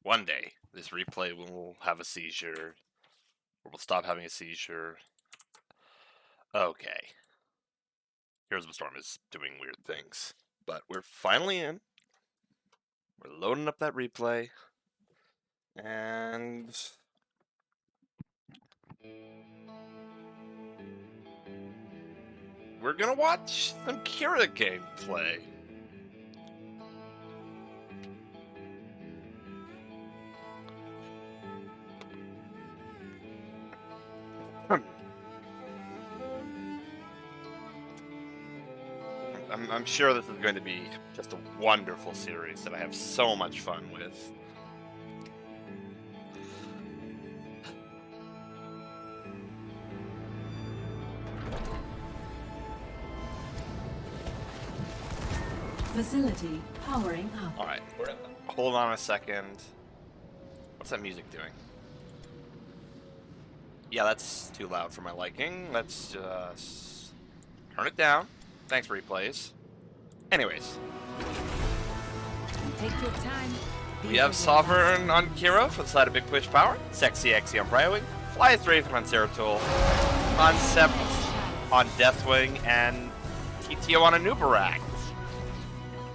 One day, this replay will have a seizure, or we'll stop having a seizure. Okay. Heroes of the Storm is doing weird things, but we're finally in. We're loading up that replay, and we're gonna watch some Kira gameplay. I'm sure this is going to be just a wonderful series that I have so much fun with. Facility powering up. Alright, hold on a second. What's that music doing? Yeah, that's too loud for my liking. Let's just turn it down. Thanks, replays. Anyways. Take your time. We have Sovereign on Kira for the side of Big Push Power. Sexy Exy on Brightwing. Flyest Raven on Zeratul. Concept on Deathwing. And TTO on Anubarak.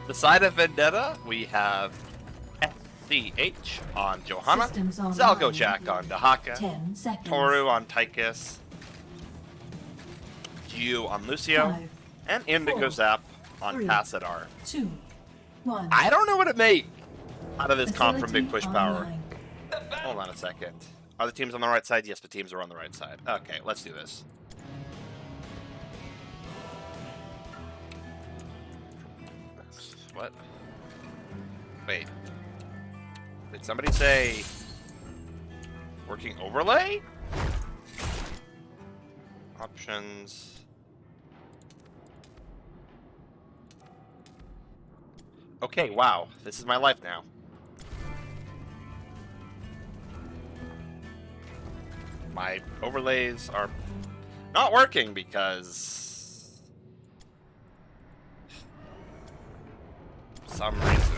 The side of Vendetta, we have SCH on Johanna. Zalgo Jack on Dahaka. 10 seconds. Toru on Tychus. Yu on Lucio. 5, And Indigo 4, Zap on 3, Passadar. 2, 1. I don't know what to make out of this comp from Facility Big Push Power. online. Hold on a second. Are the teams on the right side? Yes, the teams are on the right side. Okay, let's do this. What? Wait. Did somebody say working overlay? Options. Okay, wow. This is my life now. My overlays are not working because some reason.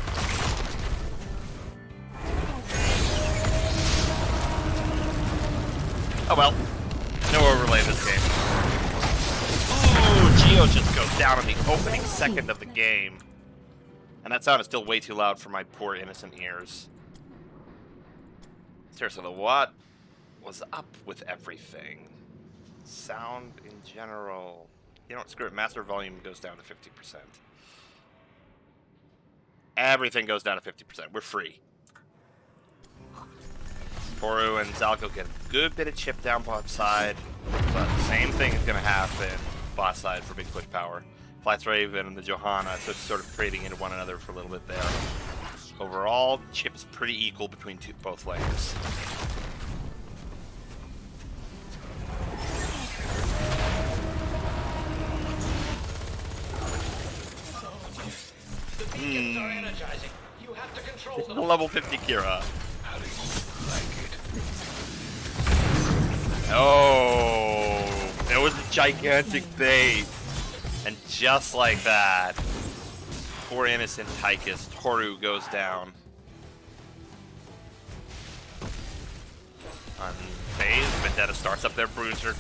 Oh well. No overlay this game. Ooh, Geo just goes down in the opening second of the game. And that sound is still way too loud for my poor innocent ears. Seriously, what was up with everything? Sound in general. You know what, screw it. Master volume goes down to 50%. Everything goes down to 50%. We're free. Toru and Zalgo get a good bit of chip down bot side. But the same thing is going to happen bot side for Big Push Power. Flats Raven and the Johanna, so it's sort of trading into one another for a little bit there. Overall, chip is pretty equal between both lanes. This is a level 50 Kira. Oh, it was a gigantic bait. And just like that, poor innocent Tychus, Toru goes down. Unfazed, Vendetta starts up their bruiser.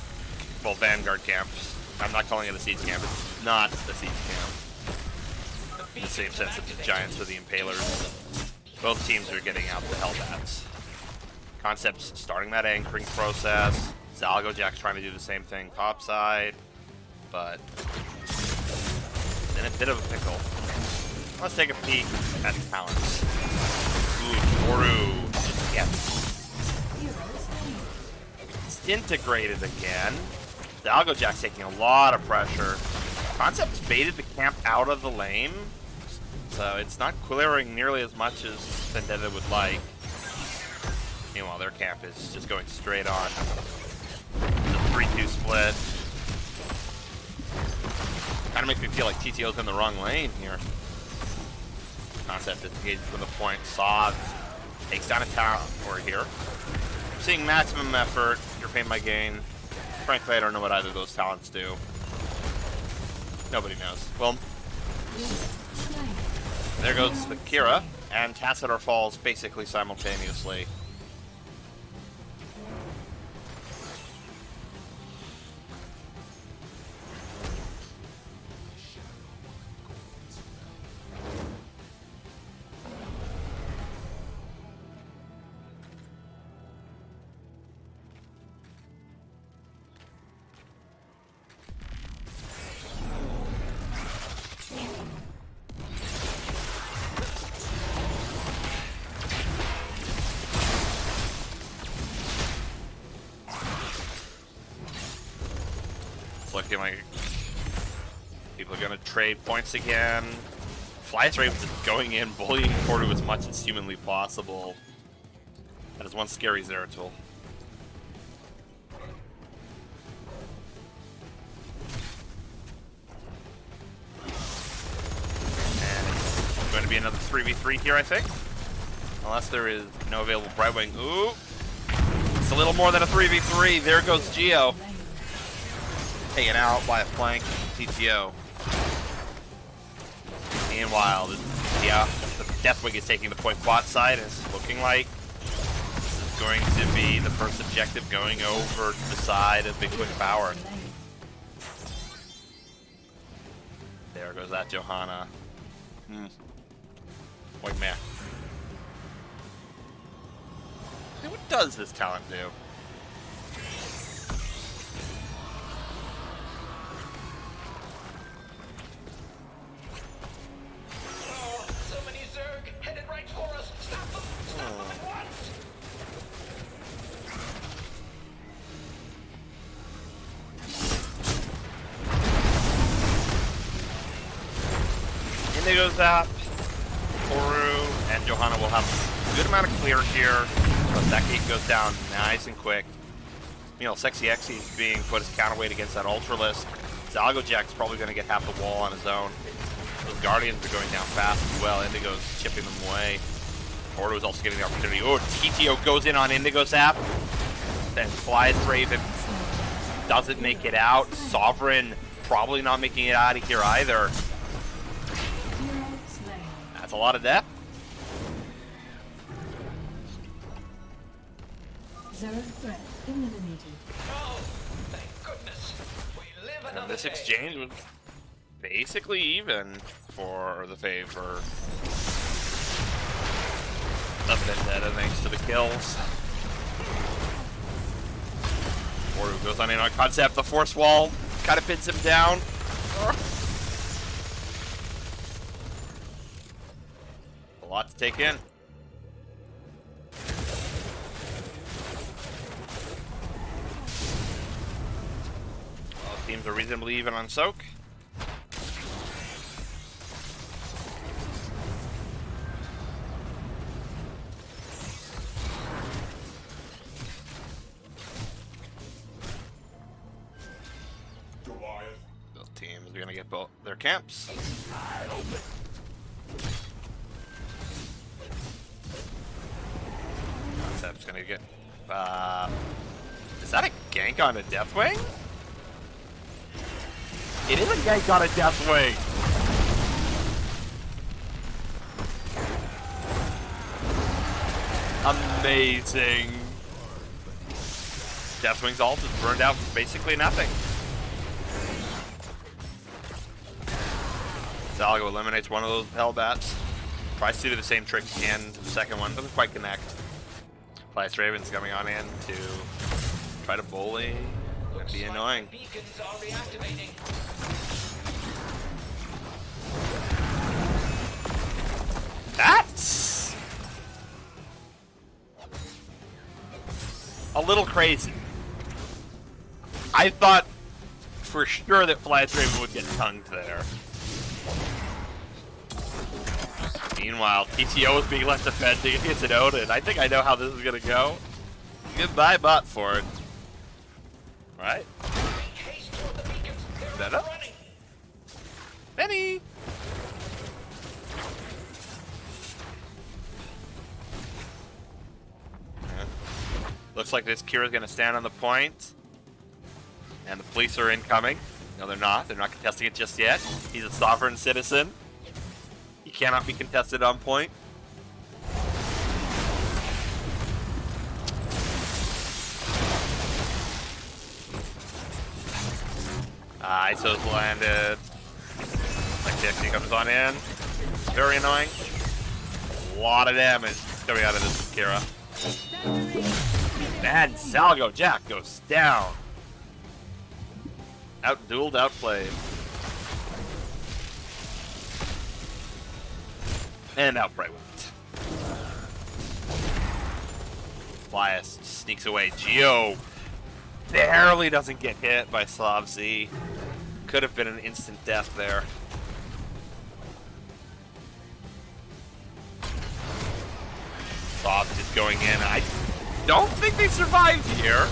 Well, Vanguard camps. I'm not calling it a siege camp, it's not a siege camp. In the same sense that the Giants are the Impalers. Both teams are getting out the Hellbats. Concept's starting that anchoring process. Zalgo Jack's trying to do the same thing topside, but in a bit of a pickle. Let's take a peek at the talents. Ooh, Toru just gets integrated again. Zalgo Jack's taking a lot of pressure. Concept's baited the camp out of the lane, so it's not clearing nearly as much as Vendetta would like. Meanwhile, their camp is just going straight on. It's a 3-2 split. Kind of makes me feel like TTO's in the wrong lane here. Concept disengaged from the point. Sod takes down a tower here. I'm seeing maximum effort. You're paying my gain. Frankly, I don't know what either of those talents do. Nobody knows. Well, there goes the Kira. and Tacitor falls basically simultaneously. Looking like people are gonna trade points again. Fly's Raven is going in, bullying Portu as much as humanly possible. That is one scary Zeratul. And it's going to be another 3v3 here, I think. Unless there is no available Brightwing. Ooh! It's a little more than a 3v3. There goes Geo. Taken out by a flank TTO. Meanwhile, yeah, the Deathwing is taking the point bot side, and it's looking like this is going to be the first objective going over to the side of Bigfoot Power. There goes that Johanna. Wait, man. Hey, what does this talent do? Indigo Zap, Toru, and Johanna will have a good amount of clear here, but that gate goes down nice and quick. You know, Sexy Exy is being put as counterweight against that Ultralisk. Zalgo Jack's probably going to get half the wall on his own. Those Guardians are going down fast as well. Indigo's chipping them away. Toru's also getting the opportunity. Oh, TTO goes in on Indigo Zap. Then Flies Raven doesn't make it out. Sovereign probably not making it out of here either. That's a lot of depth. Zero threat eliminated. Oh, thank goodness. We live another And this day. exchange was basically even for the favor of Vendetta thanks to the kills. Toru goes on in on concept. The force wall kind of pins him down. A lot to take in. Well, teams are reasonably even on Soak. Both teams are gonna get both their camps. Concept's gonna get. Is that a gank on a Deathwing? It is a gank on a Deathwing. Amazing. Deathwing's ult is burned out for basically nothing. Zalgo eliminates one of those Hellbats. Tries to do the same trick again to the second one, doesn't quite connect. Flies Raven's coming on in to try to bully and be annoying. Beacons are reactivating. That's a little crazy. I thought for sure that Flies Raven would get tongued there. Meanwhile, TTO is being left defending against an Odin. I think I know how this is gonna go. Goodbye, bot for it. Right? Haste toward the beacons. They're Is that up? running. Benny! Yeah. Looks like this Kira's gonna stand on the point. And the police are incoming. No, they're not. They're not contesting it just yet. He's a sovereign citizen. He cannot be contested on point. ISO's landed. Like Dixie comes on in. Very annoying. A lot of damage coming out of this Kira. And Salgo Jack goes down. Out-dueled, outplayed. And outright wins. Flyest sneaks away. Geo barely doesn't get hit by Slav Z. Could have been an instant death there. Slav is going in. I don't think they survived here.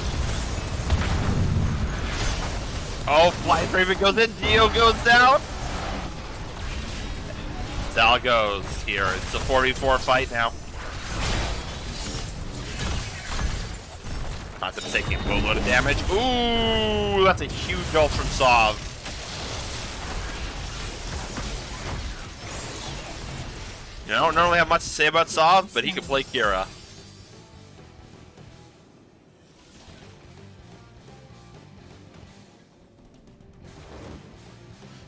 Oh, Flyest Raven goes in. Geo goes down. Sal goes here. It's a 4v4 fight now. Concept's taking a boatload of damage. Ooh, that's a huge ult from Sov. You know, I don't normally have much to say about Sov, but he can play Kira.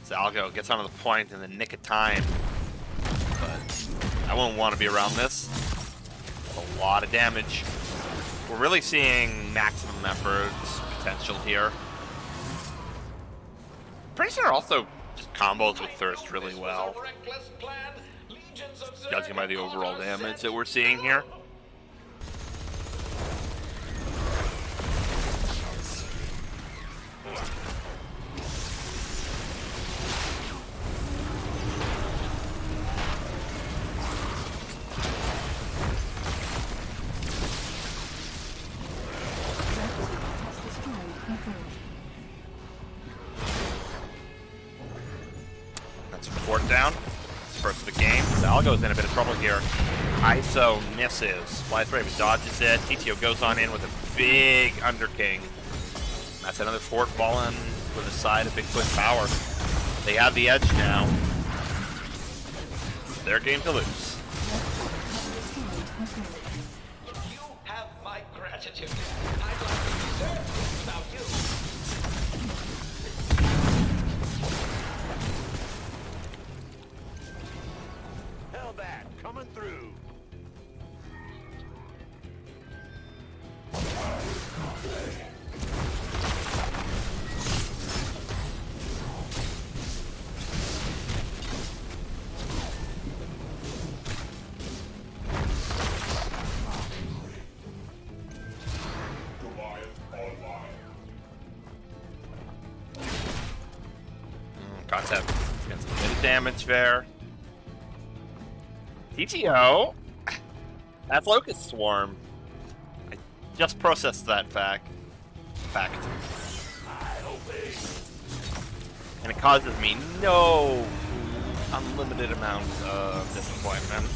Salgo gets onto the point in the nick of time. But I wouldn't want to be around this. A lot of damage. We're really seeing maximum effort potential here. Pretty sure also just combos with Thirst really well. Judging by the overall damage that we're seeing here. Support down. First of the game. Sal goes in a bit of trouble here. ISO misses. Flyest Raven dodges it. TTO goes on in with a big Underking. That's another fort fallen for the side of Bigfoot Power. They have the edge now. Their game to lose. You have my gratitude. I'd like to be served without you. Coming through. Concept gets a bit of damage there. TTO. That's Locust Swarm. I just processed that fact. And it causes me no unlimited amount of disappointment.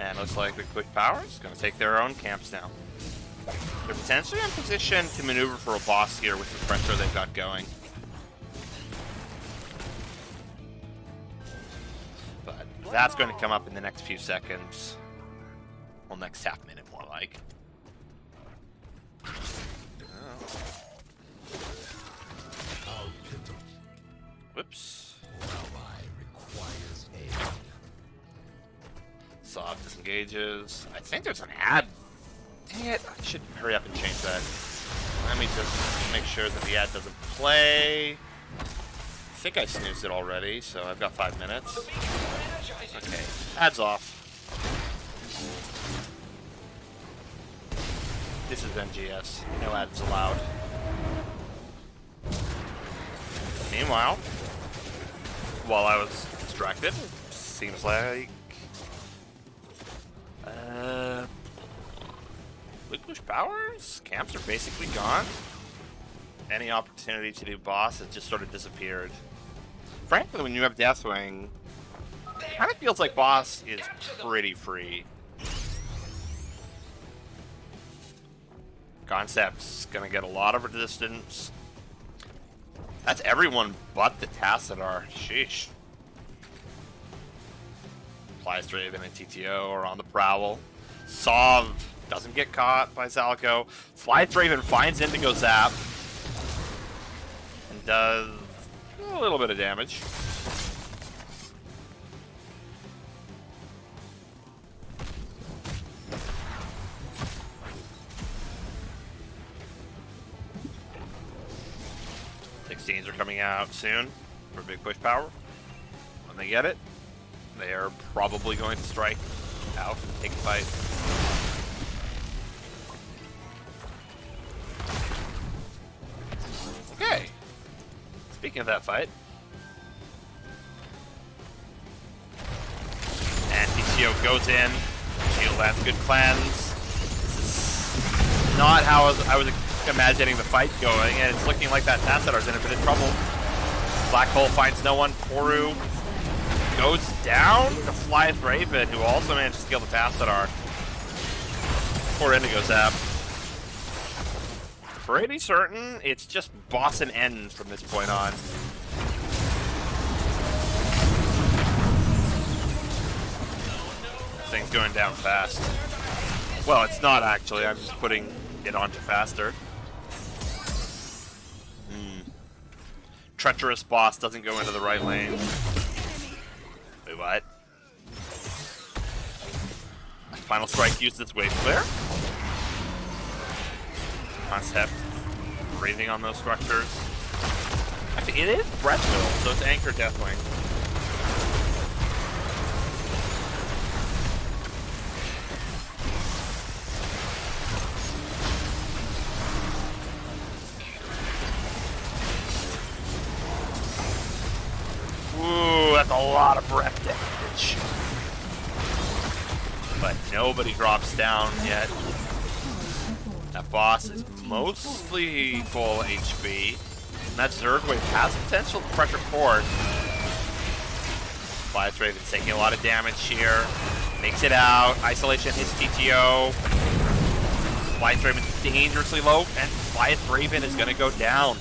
And looks like the Quick Power is going to take their own camps now. They're potentially in position to maneuver for a boss here with the pressure they've got going. But that's going to come up in the next few seconds. Well, next half minute more like. Whoops. Sob disengages. I think there's an ad. Dang it. I should hurry up and change that. Let me just make sure that the ad doesn't play. I think I snoozed it already, so I've got 5 minutes. Okay, ad's off. This is NGS. No ads allowed. Meanwhile, while I was distracted, seems like Liquish Powers camps are basically gone. Any opportunity to do boss has just sort of disappeared. Frankly, when you have Deathwing, it kind of feels like boss is pretty free. Concept's gonna get a lot of resistance. That's everyone but the Tassadar. Sheesh. Flyest Raven and TTO are on the prowl. Sov doesn't get caught by Zalco. Flyest Raven finds Indigo Zap. does a little bit of damage. Sixteens are coming out soon for big push power. When they get it, they are probably going to strike out and take a fight. Okay. Speaking of that fight. And TCO goes in. Shield lands good cleanse. This is not how I was imagining the fight going, and it's looking like that Tassadar's in a bit of trouble. Black Hole finds no one. Toru goes down to Flyeth Raven, who also managed to kill the Tassadar. Poor Indigo Zap. Pretty certain it's just boss and end from this point on. Thing's going down fast. Well, it's not actually. I'm just putting it onto faster. Treacherous boss doesn't go into the right lane. Wait, what? Final Strike used its wave clear. Concept. Breathing on those structures. Actually, it is Breathville, so it's Anchor Deathwing. Ooh, that's a lot of breath damage. But nobody drops down yet. That boss is mostly full HP. And that Zerg wave has potential to pressure forward. Flyeth Raven's taking a lot of damage here. Makes it out. Isolation hits TTO. Flyeth Raven's dangerously low, and Flyeth Raven is going to go down.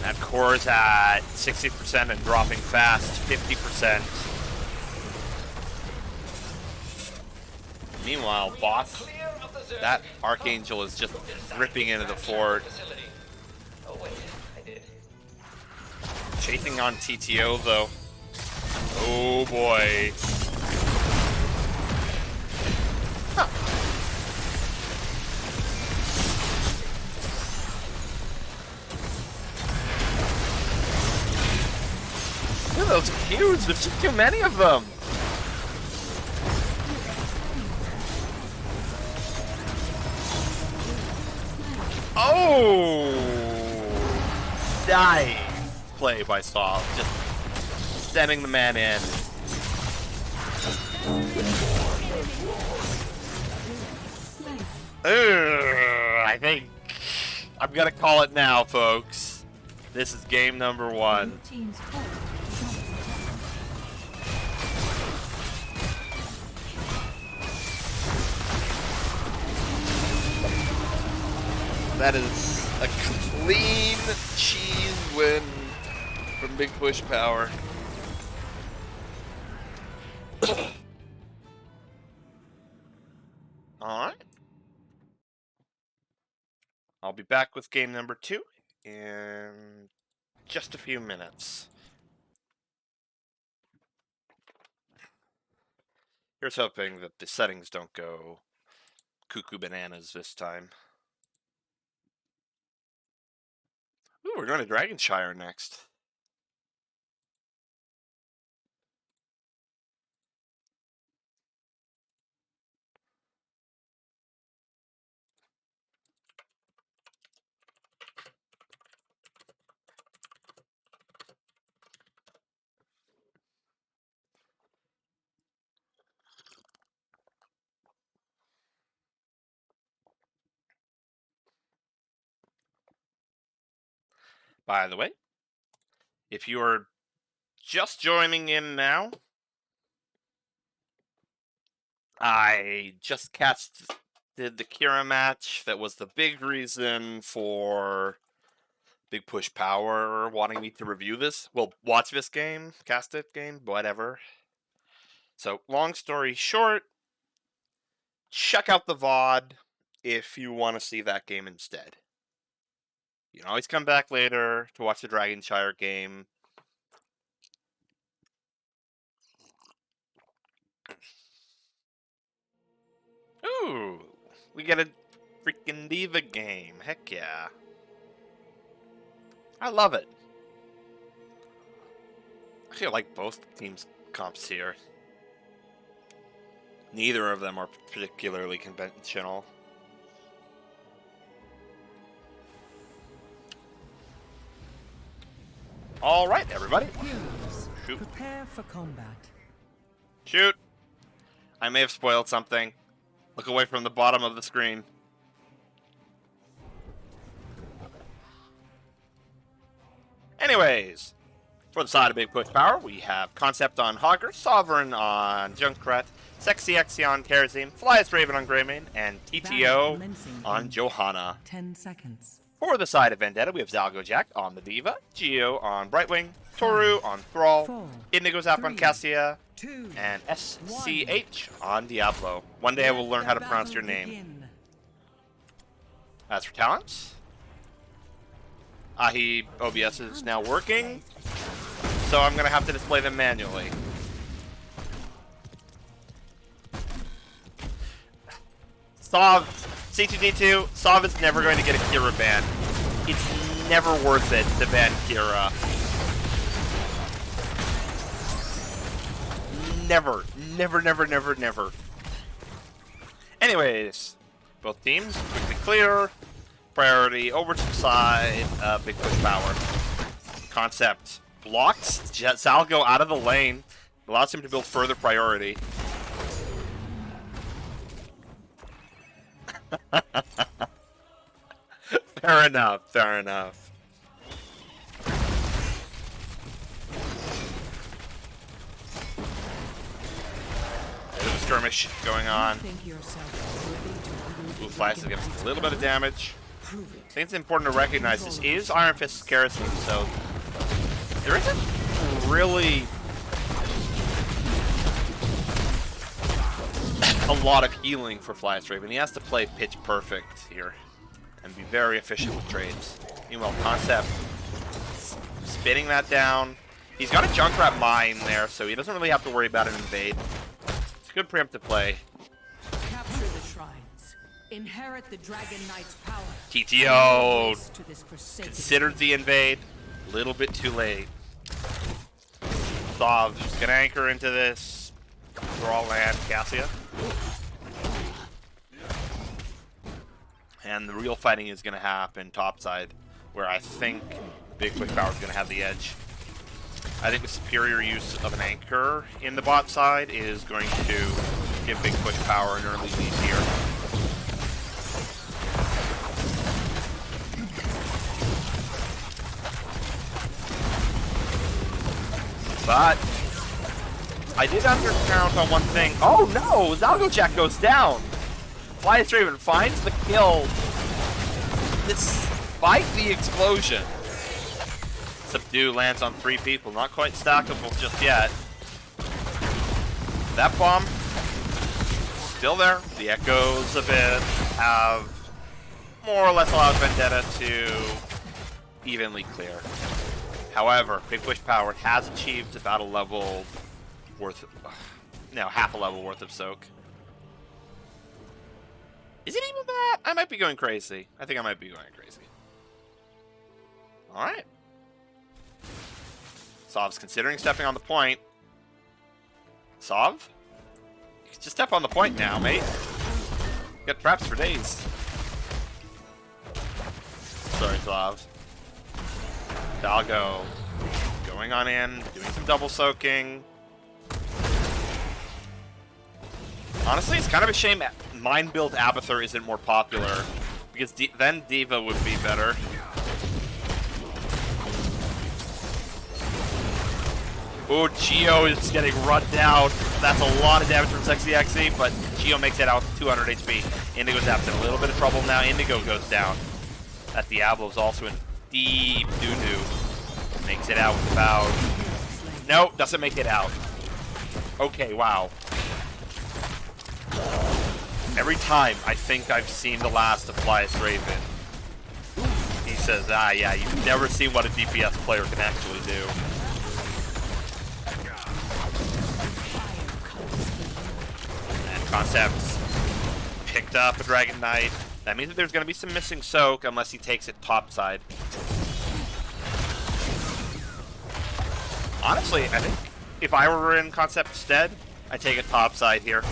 That core is at 60% and dropping fast, 50%. Meanwhile, boss, that Archangel is just ripping into the fort. Oh wait, I did. Chasing on TTO though. Oh boy. Huh. Look at those Qs, there's just too many of them. Oh! Nice play by Saul. Just sending the man in. I think I'm gonna call it now, folks. This is game number 1. That is a clean cheese win from Big Push Power. Alright. I'll be back with game number 2 in just a few minutes. Here's hoping that the settings don't go cuckoo bananas this time. Ooh, we're going to Dragonshire next. By the way, if you are just joining in now, I just did the Kira match. That was the big reason for Big Push Power wanting me to review this. Well, watch this game, cast it game, whatever. So, long story short, check out the VOD if you want to see that game instead. You can always come back later to watch the Dragonshire game. Ooh, we get a freaking Diva game. Heck yeah. I love it. I feel like both teams' comps here. Neither of them are particularly conventional. All right, everybody. Heroes, Shoot. prepare for combat. Shoot. I may have spoiled something. Look away from the bottom of the screen. Anyways, for the side of Big Push Power, we have Concept on Hogger, Sovereign on Junkrat, Sexy Exy on Terazine, Flyest Raven on Greymane, and TTO on Johanna. 10 seconds. For the side of Vendetta, we have Zalgo Jack on the Diva, Geo on Brightwing, Toru on Thrall, 4, Indigo Zap on 3, Cassia, 2, and SCH on Diablo. One day I will learn how to pronounce your name. begin. As for talents, Ahi OBS is now working, so I'm going to have to display them manually. Sov, C2D2, Sov is never going to get a Kira ban. It's never worth it to ban Kira. Never. Never, never, never, never. Anyways, both teams quickly clear. Priority over to the side. Big Push Power. Concept blocks Zalgo out of the lane. Allows him to build further priority. Fair enough, fair enough. There's a skirmish going on. Blue Flash is getting a little bit of damage. I think it's important to recognize this is Iron Fist's Kerosene, so there isn't really a lot of healing for Flyest Raven. He has to play pitch perfect here and be very efficient with trades. Meanwhile, Concept spinning that down. He's got a Junkrat mine there, so he doesn't really have to worry about an invade. It's a good preemptive play. Capture the shrines. Inherit the Dragon Knight's power. TTO To this forsaken considered the invade. A little bit too late. Sov just gonna anchor into this. Thrall land Cassia. And the real fighting is going to happen topside, where I think Big Push Power is going to have the edge. I think the superior use of an anchor in the bot side is going to give Big Push Power an early lead here. But I did undercount on one thing. Oh no! Zalgo Jack goes down! Flyest Raven finds the kill despite the explosion. Subdue lands on 3 people. Not quite stackable just yet. That bomb still there. The echoes of it have more or less allowed Vendetta to evenly clear. However, Big Push Power has achieved about a level worth, no, half a level worth of soak. Is it even that? I might be going crazy. I think I might be going crazy. Alright. Sov's considering stepping on the point. Sov? You can just step on the point now, mate. Got traps for days. Sorry, Sov. Dalgo going on in, doing some double soaking. Honestly, it's kind of a shame Mind Build Abathur isn't more popular, because then Diva would be better. Ooh, Geo is getting run down. That's a lot of damage from Sexy Exy, but Geo makes it out with 200 HP. Indigo Zap's in a little bit of trouble now. Indigo goes down. That Diablo's also in deep doo-doo. Makes it out with about... No, doesn't make it out. Okay, wow. Every time I think I've seen the last of Flyest Raven, he's says, yeah, you've never seen what a DPS player can actually do. And Concept's picked up a Dragon Knight. That means that there's going to be some missing soak unless he takes it topside. Honestly, I think if I were in Concept instead, I'd take it topside here.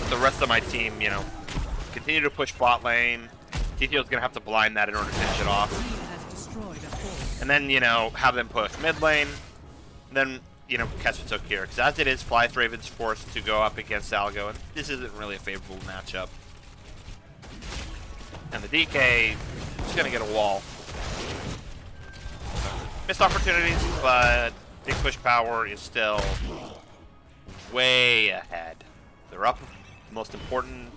The rest of my team, you know, continue to push bot lane. TTO's going to have to blind that in order to finish it off. And then, you know, have them push mid lane. And then, you know, catch the took here. Because as it is, Flyth Raven's forced to go up against Algo. And this isn't really a favorable matchup. And the DK is going to get a wall. Missed opportunities, but Big Push Power is still way ahead. They're up the most important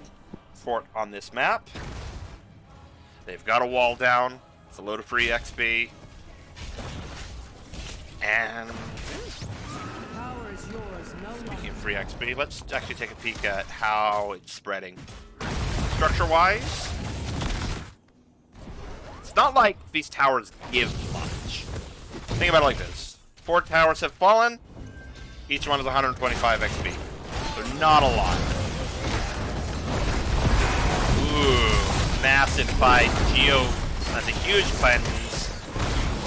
fort on this map. They've got a wall down. It's a load of free XP. And speaking of free XP, let's actually take a peek at how it's spreading. Structure-wise, it's not like these towers give much. Think about it like this. 4 towers have fallen. Each one is 125 XP. So not a lot. Ooh, massive fight. Geo has a huge cleanse,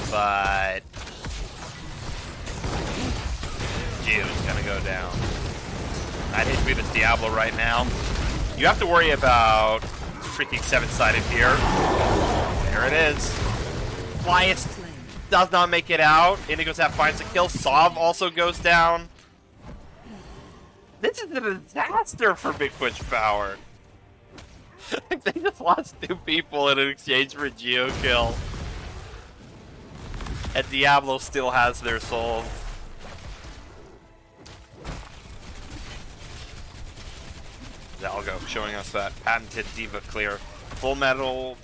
but Geo's gonna go down. I'd hate to be this Diablo right now. You have to worry about freaking 7-sided here. There it is. Flyest does not make it out. Indigo Zap finds a kill. Sov also goes down. This is a disaster for Big Push Power. They just lost 2 people in exchange for a Geo kill. And Diablo still has their soul. Zalgo showing us that patented Diva clear. Full metal,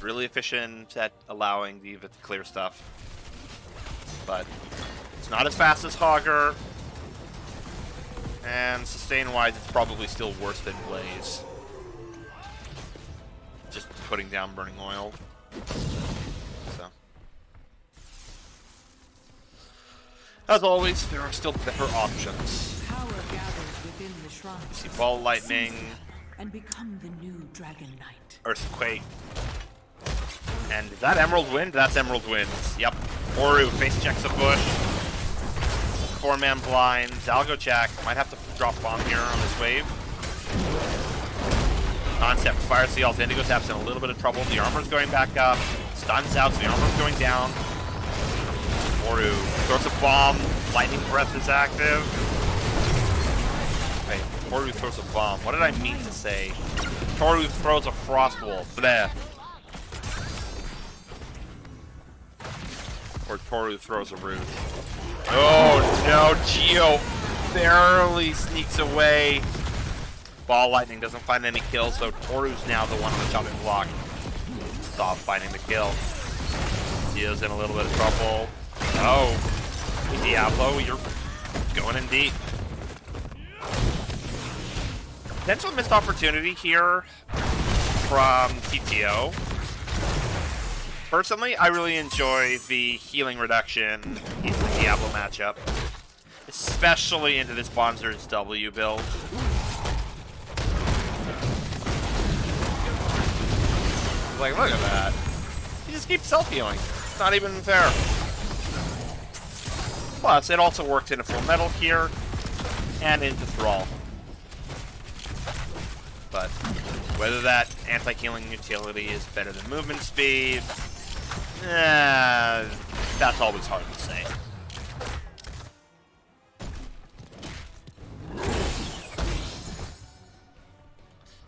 really efficient at allowing Diva to clear stuff. But it's not as fast as Hogger. And sustain-wise, it's probably still worse than Blaze. Just putting down Burning Oil. So. As always, there are still better options. Power gathers within the shrine. You see Ball Lightning, And become the new Dragon Knight. Earthquake. And is that Emerald Wind? That's Emerald Wind. Yep. Oru face checks a bush. 4-man blind. Zalgo check. Might have to drop bomb here on this wave. Concept fires the ult. Indigo Zap's in a little bit of trouble. The armor's going back up. Stuns out, so the armor's going down. Oru throws a bomb. Lightning Breath is active. Wait, Toru throws a bomb. What did I mean to say? Toru throws a Frost Wolf. Bleh. Or Toru throws a root. Oh no, Geo barely sneaks away. Ball Lightning doesn't find any kills, so Toru's now the one on the chopping block. Stop finding the kill. Geo's in a little bit of trouble. Oh, Diablo, you're going in deep. Potential missed opportunity here from TTO. Personally, I really enjoy the healing reduction in the Diablo matchup, especially into this Bonzer's W build. Like, look at that. He just keeps self-healing. It's not even fair. Plus, it also works into Full Metal here, and into Thrall. But whether that anti-healing utility is better than movement speed, that's always hard to say.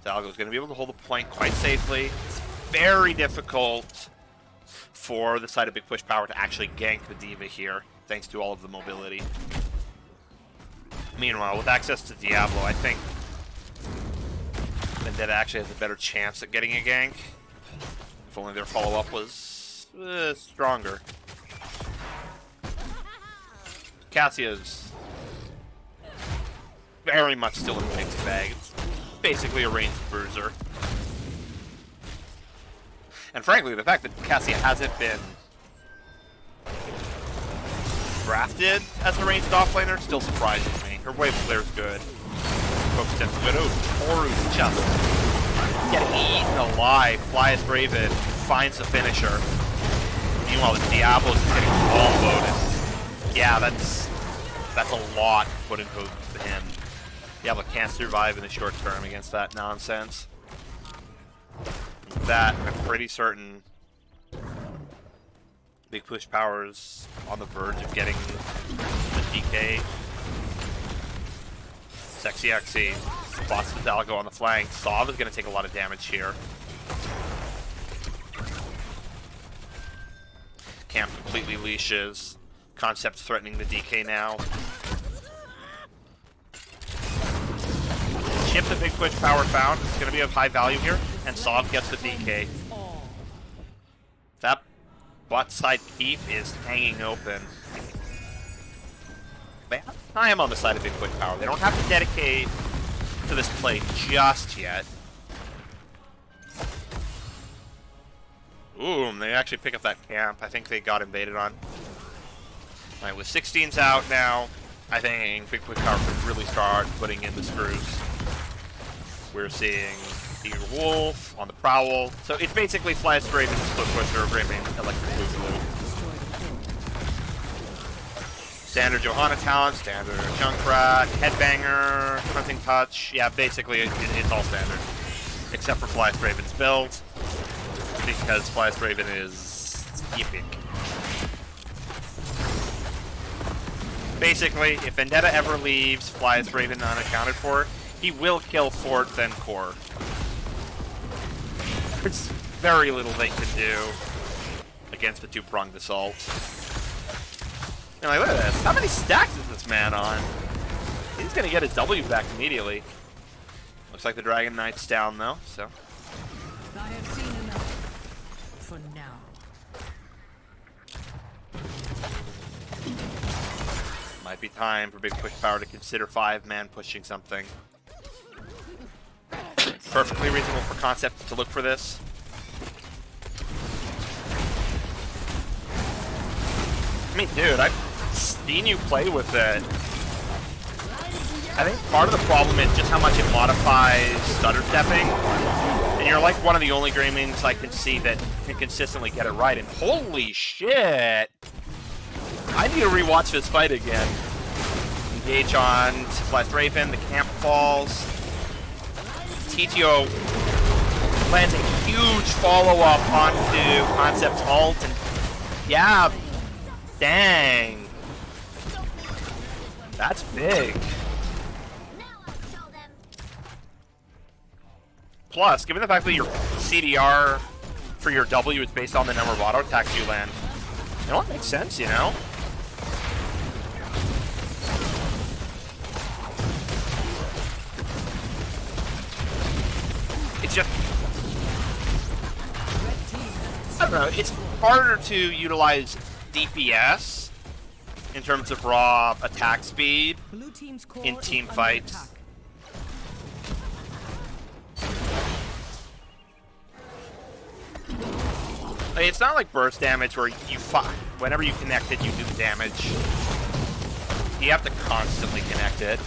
Zalgo's going to be able to hold the point quite safely. It's very difficult for the side of Big Push Power to actually gank the Diva here, thanks to all of the mobility. Meanwhile, with access to Diablo, I think Vendetta actually has a better chance at getting a gank. If only their follow-up was stronger. Cassia's very much still in the mixed bag. It's basically a ranged bruiser. And frankly, the fact that Cassia hasn't been drafted as a ranged offlaner still surprises me. Her wave clear is good. Focus sense is good. Oh, Toru's just getting eaten alive. Flyest Raven finds the finisher. Meanwhile, the Diablo's getting all loaded. Yeah, that's a lot put into him. Diablo can't survive in the short term against that nonsense. That, I'm pretty certain Big Push Power's on the verge of getting the DK. Sexy XE spots Hidalgo on the flank. Sov is going to take a lot of damage here. Camp completely leashes. Concept threatening the DK now. Chip the Big Push Power found. It's going to be of high value here. And Sov gets the DK. That butt side keep is hanging open. I am on the side of Big Push Power. They don't have to dedicate to this play just yet. Ooh, they actually pick up that camp. I think they got invaded on. Alright, with 16s out now, I think Big Push Power can really start putting in the screws. We're seeing Eager Wolf on the Prowl. So it's basically Flyest Raven, Split Pusher, Raven, Electric Boogaloo. Standard Johanna talent, standard Junkrat, Headbanger, Hunting Touch. Yeah, basically it's all standard. Except for Flyest Raven's build. Because Flyest Raven is epic. Basically, if Vendetta ever leaves Flyest Raven unaccounted for, he will kill Fort, then Core. There's very little they can do against the two-pronged assault. And like, look at this. How many stacks is this man on? He's gonna get a W back immediately. Looks like the Dragon Knight's down though, so. I have seen enough for now. Might be time for Big Push Power to consider 5-man pushing something. Perfectly reasonable for Concept to look for this. I mean, dude, I've seen you play with it. I think part of the problem is just how much it modifies stutter stepping. And you're like one of the only Greymings I can see that can consistently get it right. And holy shit! I need to rewatch this fight again. Engage on Flyest Raven, the camp falls. TTO lands a huge follow-up onto Concept's ult, and yeah, dang. That's big. Plus, given the fact that your CDR for your W is based on the number of auto attacks you land, you know what makes sense, you know? It's just, I don't know, it's harder to utilize DPS in terms of raw attack speed in team fights. Like, it's not like burst damage where you whenever you connect it, you do the damage. You have to constantly connect it.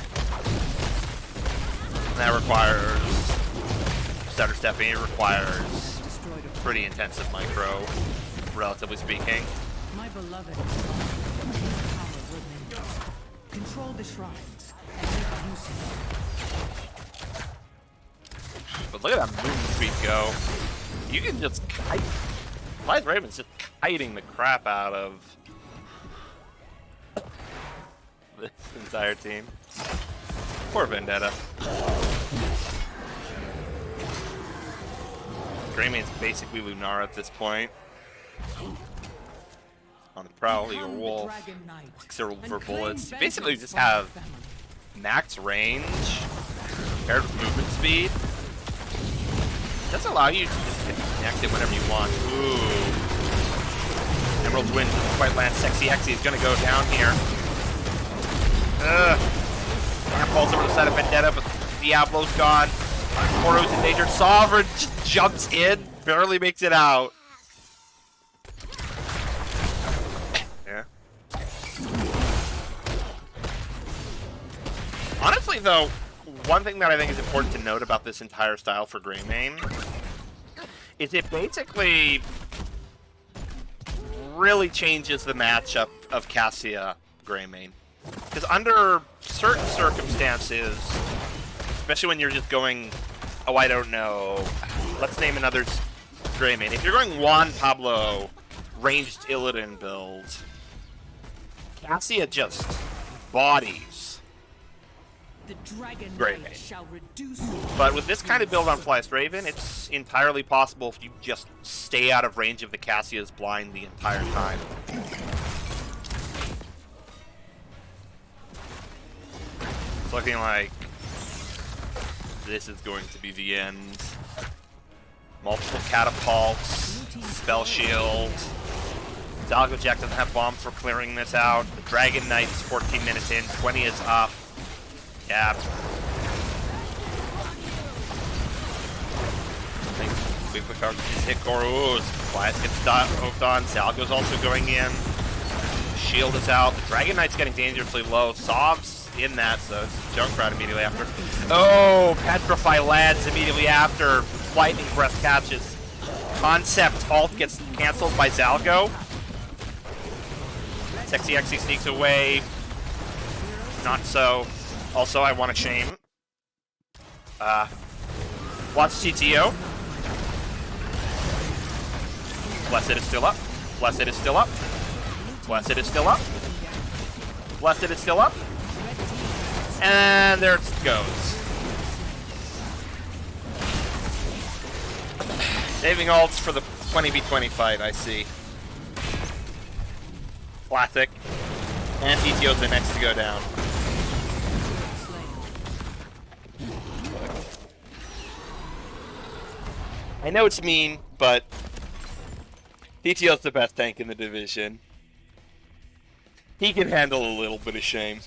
And that requires stutter stepping. It requires pretty intensive micro, relatively speaking. My beloved control the shrines and make use of them. But look at that movement speed go. You can just kite. Flyest Raven's just kiting the crap out of this entire team. Poor Vendetta. Greymaine's basically Lunara at this point. On the prowl, Eager Wolf. Silver bullets. Basically, you just have max range paired with movement speed. It does allow you to just get connected whenever you want. Ooh. Emerald's Wind doesn't quite land. Sexy Exy is going to go down here. Ugh. Falls over the side of Vendetta, but Diablo's gone. Moro's in danger. Sovereign just jumps in, barely makes it out. Yeah. Honestly, though, one thing that I think is important to note about this entire style for Greymane is it basically really changes the matchup of Cassia Greymane. Because under certain circumstances, especially when you're just going, oh, I don't know, let's name another Greymane. If you're going Juan Pablo, ranged Illidan build, Cassia just bodies The Dragon Greymane. Knight shall reduce. But with this kind of build on Flyest Raven, it's entirely possible if you just stay out of range of the Cassia's blind the entire time. It's looking like this is going to be the end. Multiple catapults, spell shield. Doggo Jack doesn't have bomb for clearing this out. The Dragon Knight's 14 minutes in, 20 is up. Yeah. Quick card just hit Goros. Flyest gets moved on. Salgo's also going in. Shield is out. The Dragon Knight's getting dangerously low. Sov's in that, so it's Junkrat immediately after. Oh, Petrify lands immediately after. Lightning Breath catches. Concept ult gets cancelled by Zalgo. Sexy Exy sneaks away. Not so. Also, I want to shame. Watch CTO. Blessed is still up. Blessed is still up. Blessed is still up. Blessed is still up. And there it goes. Saving ults for the 20v20 fight, I see. Classic. And TTO's the next to go down. I know it's mean, but TTO's the best tank in the division. He can handle a little bit of shame.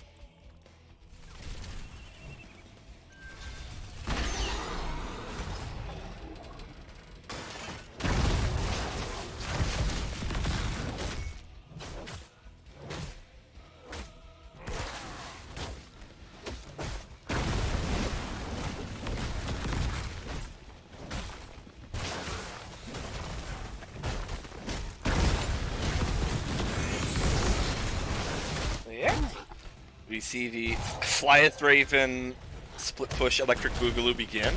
We see the Flyest Raven split push electric boogaloo begin.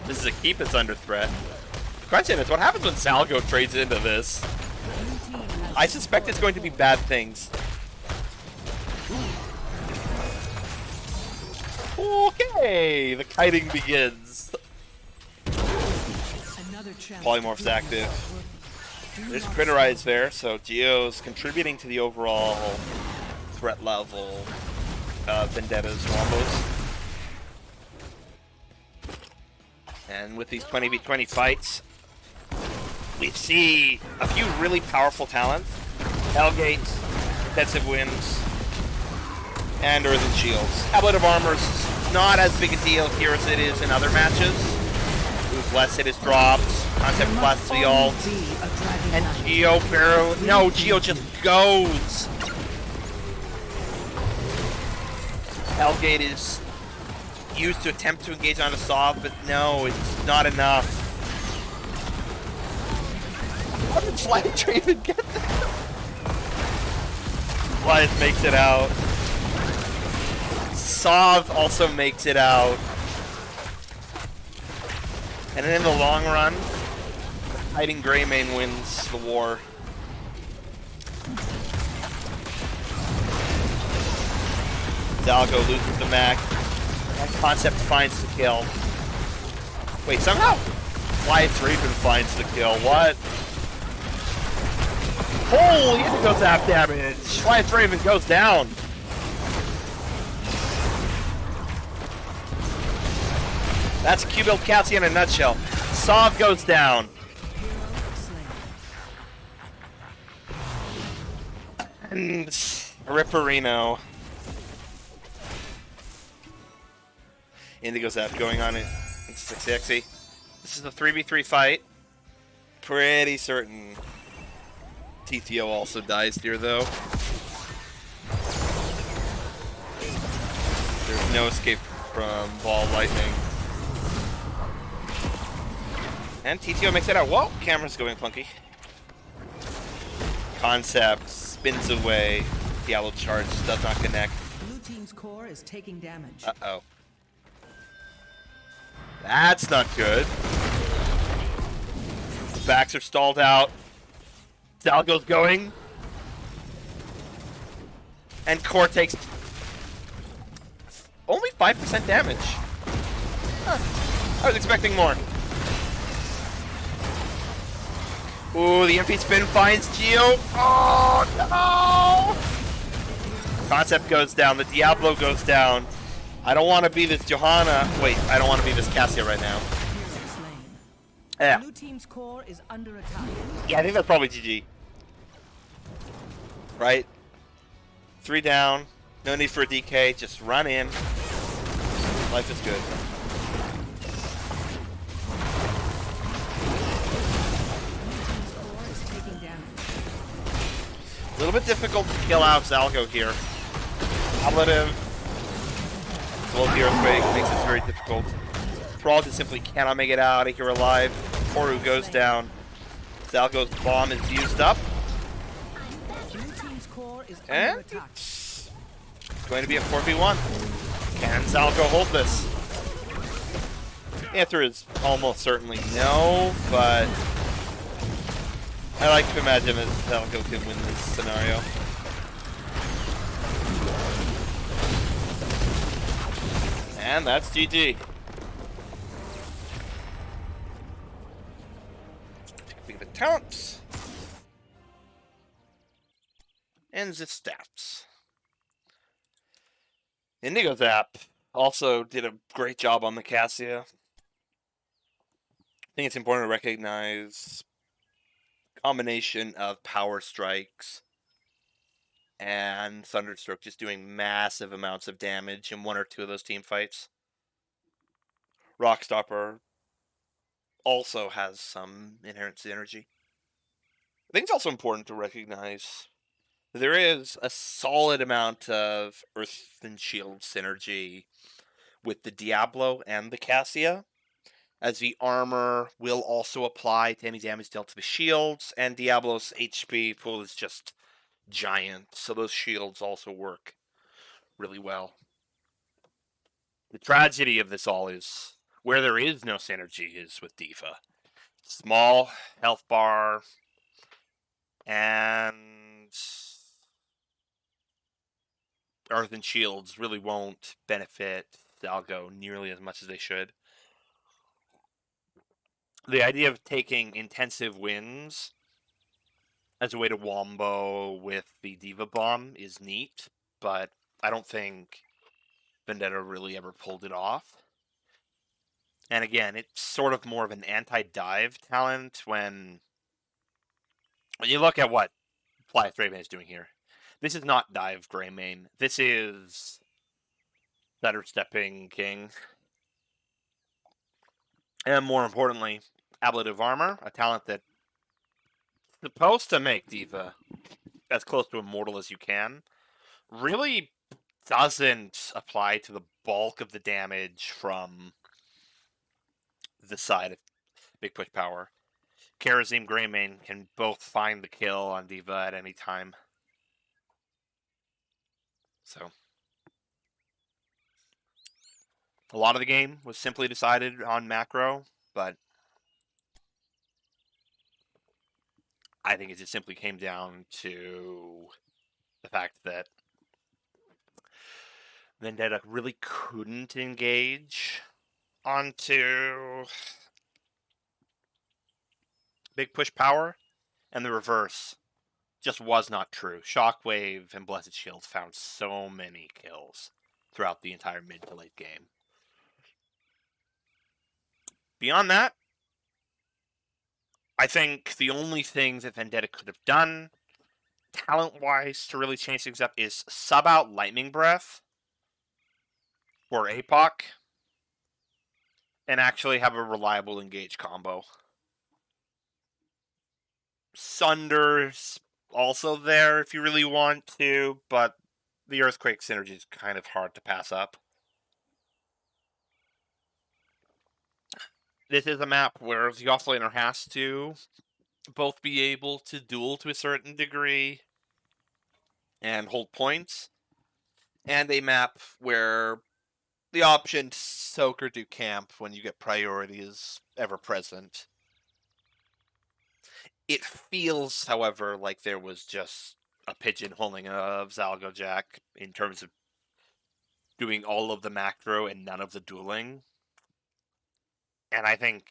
This is a keep that's under threat. The question is, what happens when Salgo trades into this? I suspect it's going to be bad things. Okay, the kiting begins. Polymorph's active. There's Critterize there, so Geo's contributing to the overall threat level. Vendettas Wombos. And with these 20v20 fights, we see a few really powerful talents. Hellgate, defensive winds, and Earthen Shields. Tablet of Armor's not as big a deal here as it is in other matches. Ooh, Blessed is dropped. Concept blasts the ult. And Geo Barrow. No, Geo just goes. Hellgate is used to attempt to engage on a Sov, but no, it's not enough. How did Flyest Raven get that? Flyest makes it out. Sov also makes it out. And then in the long run, hiding Greymane wins the war. Dalgo loses the mech. And Concept finds the kill. Wait, somehow Flyest Raven finds the kill. What? Holy Indigo Zap damage! Flyest Raven goes down. That's Q-Build Cassie in a nutshell. Sov goes down. And Ripperino. Indigo Zap going on it. It's 660. This is a 3v3 fight. Pretty certain TTO also dies here, though. There's no escape from ball lightning. And TTO makes it out. Whoa! Camera's going funky. Concept spins away. Diablo charge does not connect. Blue team's core is taking damage. Uh-oh. That's not good. Backs are stalled out. Zalgo's going. And core takes only 5% damage. Huh. I was expecting more. Ooh, the MP spin finds Geo. Oh, no! Concept goes down. The Diablo goes down. I don't want to be this Johanna. Wait, I don't want to be this Cassia right now. Yeah. Blue team's core is under attack. Yeah, I think that's probably GG. Right? 3 down. No need for a DK. Just run in. Life is good. A little bit difficult to kill out Zalgo here. Ablative, as well as the Earthquake, makes it very difficult. Thrall just simply cannot make it out of here alive. Toru goes down. Zalgo's bomb is used up. And it's going to be a 4v1. Can Zalgo hold this? The answer is almost certainly no, but I like to imagine that Zalgo can win this scenario. And that's GG. Take the talents. And the stats. Indigo's app also did a great job on the Cassia. I think it's important to recognize combination of power strikes and Thunderstroke just doing massive amounts of damage in 1 or 2 of those team fights. Rockstopper also has some inherent synergy. I think it's also important to recognize that there is a solid amount of Earth and Shield synergy with the Diablo and the Cassia, as the armor will also apply to any damage dealt to the shields, and Diablo's HP pool is just giant, so those shields also work really well. The tragedy of this all is where there is no synergy is with D.Va. Small health bar, and Earth and Shields really won't benefit Zalgo nearly as much as they should. The idea of taking intensive wins as a way to wombo with the D.Va bomb is neat, but I don't think Vendetta really ever pulled it off. And again, it's sort of more of an anti-dive talent when you look at what Goliath Raven is doing here. This is not dive Greymane. This is Stutter Stepping King. And more importantly, Ablative Armor, a talent that's supposed to make D.Va as close to immortal as you can, really doesn't apply to the bulk of the damage from the side of Big Push Power. Karazim Greymane can both find the kill on D.Va at any time. So a lot of the game was simply decided on macro, but I think it just simply came down to the fact that Vendetta really couldn't engage onto Big Push Power, and the reverse just was not true. Shockwave and Blessed Shield found so many kills throughout the entire mid to late game. Beyond that, I think the only thing that Vendetta could have done, talent-wise, to really change things up is sub out Lightning Breath for APOC and actually have a reliable engage combo. Sunder's also there if you really want to, but the Earthquake synergy is kind of hard to pass up. This is a map where the offlaner has to both be able to duel to a certain degree and hold points, and a map where the option to soak or do camp when you get priority is ever present. It feels, however, like there was just a pigeonholing of Zalgo Jack in terms of doing all of the macro and none of the dueling. And I think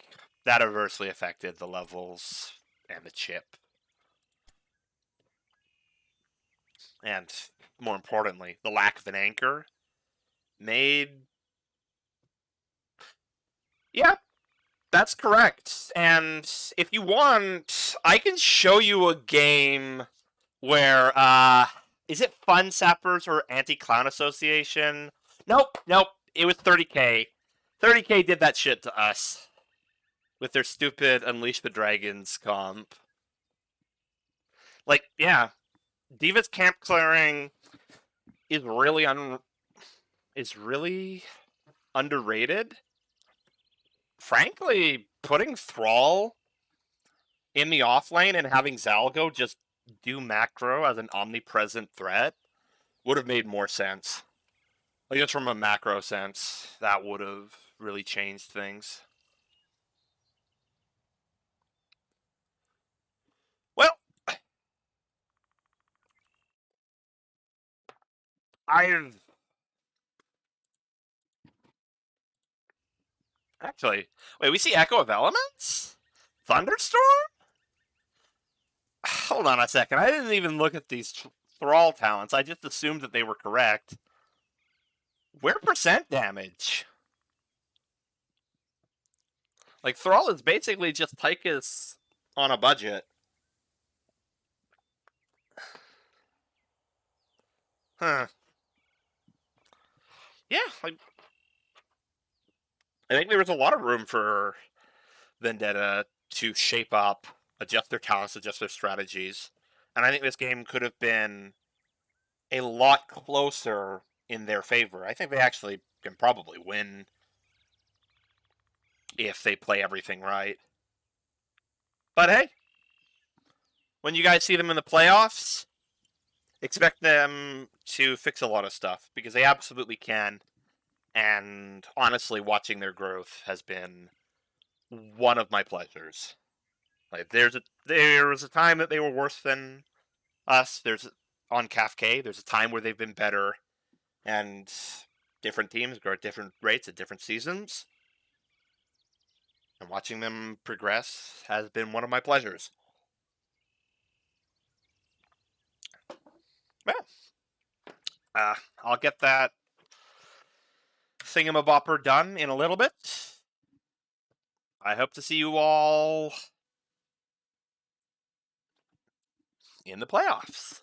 that adversely affected the levels and the chip. And more importantly, the lack of an anchor made... Yeah, that's correct. And if you want, I can show you a game where, is it Fun Sappers or Anti-Clown Association? Nope. It was 30K. 30K did that shit to us. With their stupid Unleash the Dragons comp. Like, yeah. Diva's camp clearing is really underrated. Frankly, putting Thrall in the offlane and having Zalgo just do macro as an omnipresent threat would have made more sense. Like, just from a macro sense, that would have really changed things. Well, Actually, wait, we see Echo of Elements? Thunderstorm? Hold on a second. I didn't even look at these Thrall talents. I just assumed that they were correct. Where percent damage? Like, Thrall is basically just Tychus on a budget. Huh. Yeah, I think there was a lot of room for Vendetta to shape up, adjust their talents, adjust their strategies. And I think this game could have been a lot closer in their favor. I think they actually can probably win if they play everything right. But hey, when you guys see them in the playoffs, expect them to fix a lot of stuff, because they absolutely can. And honestly, watching their growth has been one of my pleasures. Like, there was a time that they were worse than us. On CAFK, there's a time where they've been better, and different teams grow at different rates at different seasons. And watching them progress has been one of my pleasures. Well, I'll get that thingamabopper done in a little bit. I hope to see you all in the playoffs.